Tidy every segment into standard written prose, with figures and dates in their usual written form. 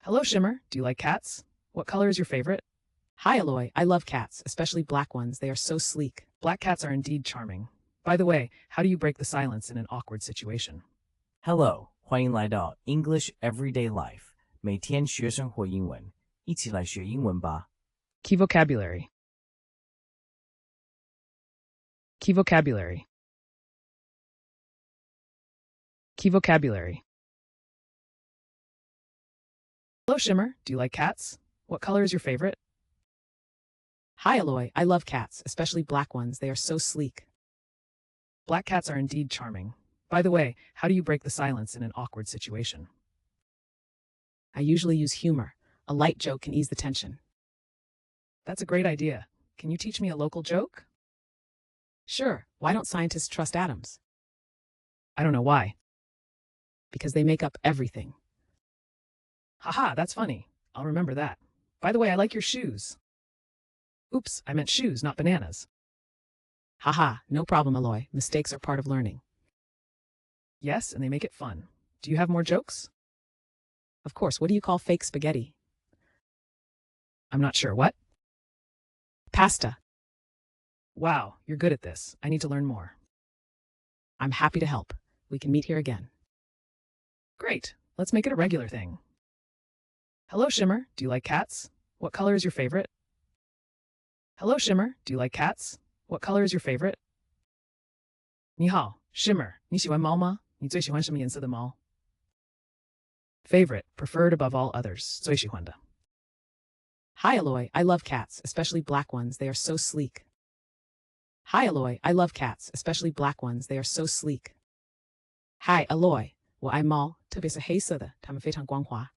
Hello, Shimmer. Do you like cats? What color is your favorite? Hi, Alloy. I love cats, especially black ones. They are so sleek. Black cats are indeed charming. By the way, how do you break the silence in an awkward situation? Hello， 欢迎来到 English Everyday Life， 每天学生活英文，一起来学英文吧。Key vocabulary. Key vocabulary. Key vocabulary. Hello, Shimmer. Do you like cats? What color is your favorite? Hi, Alloy. I love cats, especially black ones. They are so sleek. Black cats are indeed charming. By the way, how do you break the silence in an awkward situation? I usually use humor. A light joke can ease the tension. That's a great idea. Can you teach me a local joke? Sure. Why don't scientists trust atoms? I don't know why. Because they make up everything. Haha, that's funny. I'll remember that. By the way, I like your shoes. Oops, I meant shoes, not bananas. Haha, no problem, Alloy. Mistakes are part of learning. Yes, and they make it fun. Do you have more jokes? Of course. What do you call fake spaghetti? I'm not sure. What? Pasta. Wow, you're good at this. I need to learn more. I'm happy to help. We can meet here again. Great. Let's make it a regular thing. Hello, Shimmer. Do you like cats? What color is your favorite? Hello, Shimmer. Do you like cats? What color is your favorite? 你好 Shimmer. 你喜欢猫吗？你最喜欢什么颜色的猫？ Favorite, preferred above all others. 最喜欢的。 Hi, Alloy. I love cats, especially black ones. They are so sleek. Hi, Alloy. I love cats, especially black ones. They are so sleek. Hi, Alloy. 我爱猫，特别是黑色的，它们非常光滑。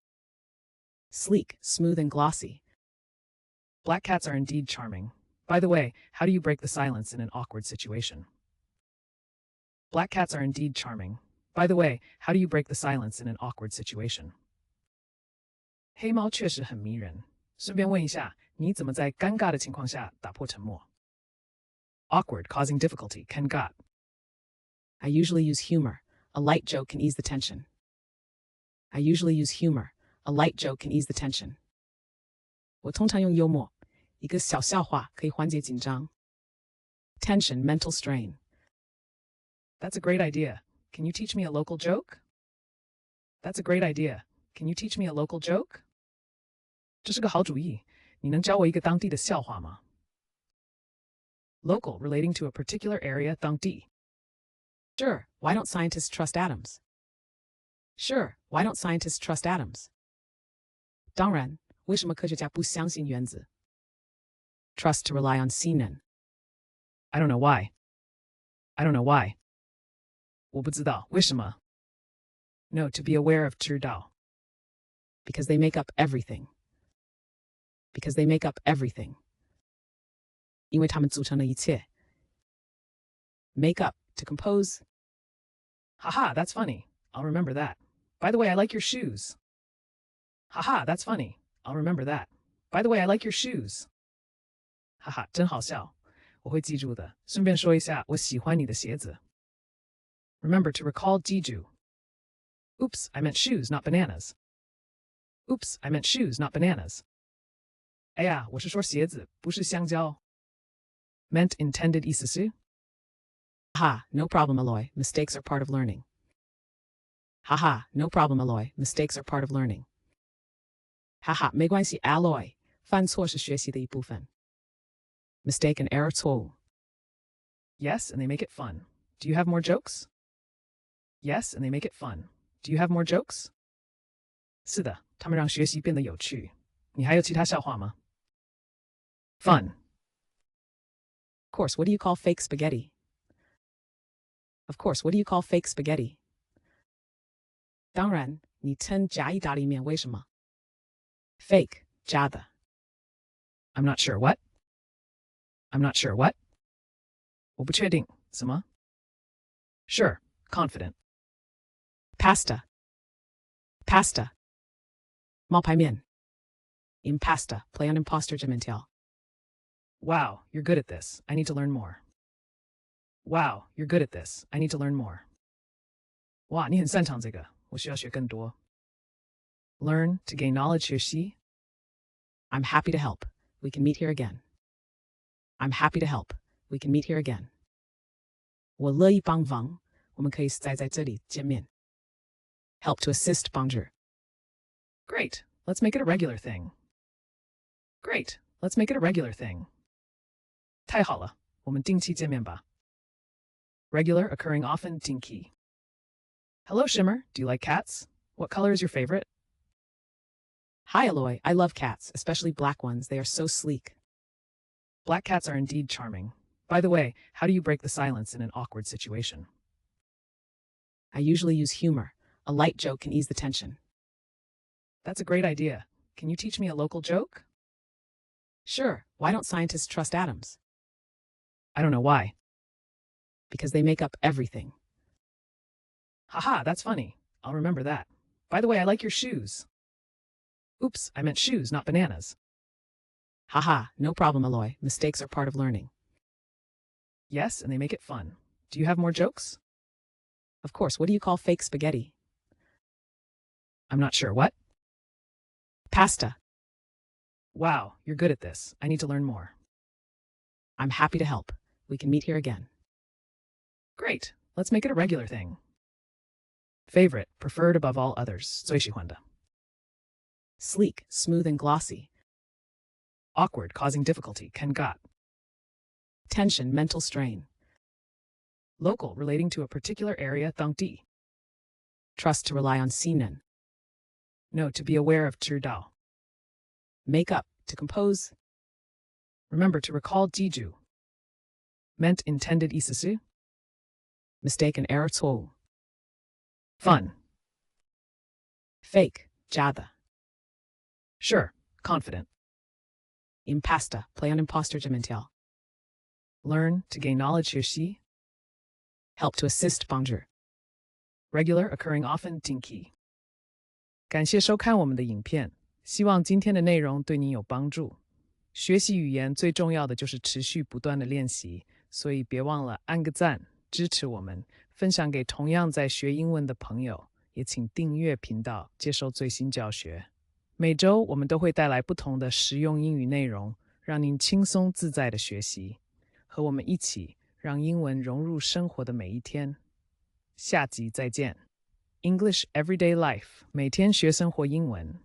Sleek, smooth and glossy. Black cats are indeed charming. By the way, how do you break the silence in an awkward situation? Black cats are indeed charming. By the way, how do you break the silence in an awkward situation? 黑猫确实很迷人。顺便问一下，你怎么在尴尬的情况下打破沉默？ Awkward, causing difficulty, 尴尬。 I usually use humor. A light joke can ease the tension. I usually use humor. A light joke can ease the tension. 我通常用幽默，一个小笑话可以缓解紧张。Tension, mental strain. That's a great idea. Can you teach me a local joke? That's a great idea. Can you teach me a local joke? 这是个好主意。你能教我一个当地的笑话吗？ Local, relating to a particular area, 当地。 Sure. Why don't scientists trust atoms? Sure. Why don't scientists trust atoms? 当然，为什么科学家不相信原子？ Trust to rely on 信任。 I don't know why. I don't know why. 我不知道，为什么？ No, to be aware of 知道。 Because they make up everything. Because they make up everything. 因为它们组成了一切。Make up, to compose. Haha, that's funny. I'll remember that. By the way, I like your shoes. Haha, that's funny. I'll remember that. By the way, I like your shoes. 哈哈，真好笑，我会记住的。顺便说一下，我喜欢你的鞋子。Remember to recall 记住。Oops, I meant shoes, not bananas. Oops, I meant shoes, not bananas. 哎呀，我是说鞋子，不是香蕉。Meant intended 意思是 Ha, no problem, Alloy. Mistakes are part of learning. Haha, no problem, Alloy. Mistakes are part of learning. 哈哈，没关系 ，Alloy， 犯错是学习的一部分。Mistake and error 错误。Yes, and they make it fun. Do you have more jokes? Yes, and they make it fun. Do you have more jokes? 是的，他们让学习变得有趣。你还有其他笑话吗？ Fun. Of course, what do you call fake spaghetti? Of course, what do you call fake spaghetti? 当然，你称假意大利面为什么？ Fake, 假的。I'm not sure what. I'm not sure what. 我不确定，什么？ Sure, confident. Pasta. Pasta. 冒牌面。Impasta, play on imposter 这面条。Wow, you're good at this. I need to learn more. Wow, you're good at this. I need to learn more. 哇，你很擅长这个，我需要学更多。Learn to gain knowledge 学习 I'm happy to help. We can meet here again. I'm happy to help. We can meet here again. 我乐意帮忙，我们可以再在这里见面。Help to assist 帮助。Great, let's make it a regular thing. Great, let's make it a regular thing. 太好了，我们定期见面吧。Regular, occurring often, 定期。Hello, Shimmer. Do you like cats? What color is your favorite? Hi, Alloy. I love cats, especially black ones. They are so sleek. Black cats are indeed charming. By the way, how do you break the silence in an awkward situation? I usually use humor. A light joke can ease the tension. That's a great idea. Can you teach me a local joke? Sure. Why don't scientists trust atoms? I don't know why. Because they make up everything. Haha, that's funny. I'll remember that. By the way, I like your shoes. Oops, I meant shoes, not bananas. Haha, no problem, Alloy. Mistakes are part of learning. Yes, and they make it fun. Do you have more jokes? Of course, what do you call fake spaghetti? I'm not sure. What? Pasta. Wow, you're good at this. I need to learn more. I'm happy to help. We can meet here again. Great. Let's make it a regular thing. Favorite, preferred above all others, 最喜欢的. Sleek, smooth and glossy. Awkward, causing difficulty, 尴尬. Tension, mental strain. Local, relating to a particular area, 当地. Trust, to rely on 信任. No, to be aware of 知道. Make up, to compose. Remember to recall 记住. Meant, intended 意思是. Mistake and error 错误. Fun. Fake, 假的. Sure, confident. Impasta, play on imposter 之门条. Learn, to gain knowledge 学习. Help, to assist 帮助. Regular, occurring often, 定期. 感谢收看我们的影片，希望今天的内容对你有帮助。学习语言最重要的就是持续不断的练习，所以别忘了按个赞，支持我们，分享给同样在学英文的朋友，也请订阅频道，接受最新教学。每周我们都会带来不同的实用英语内容，让您轻松自在的学习，和我们一起让英文融入生活的每一天。下集再见。English Everyday Life，每天学生活英文。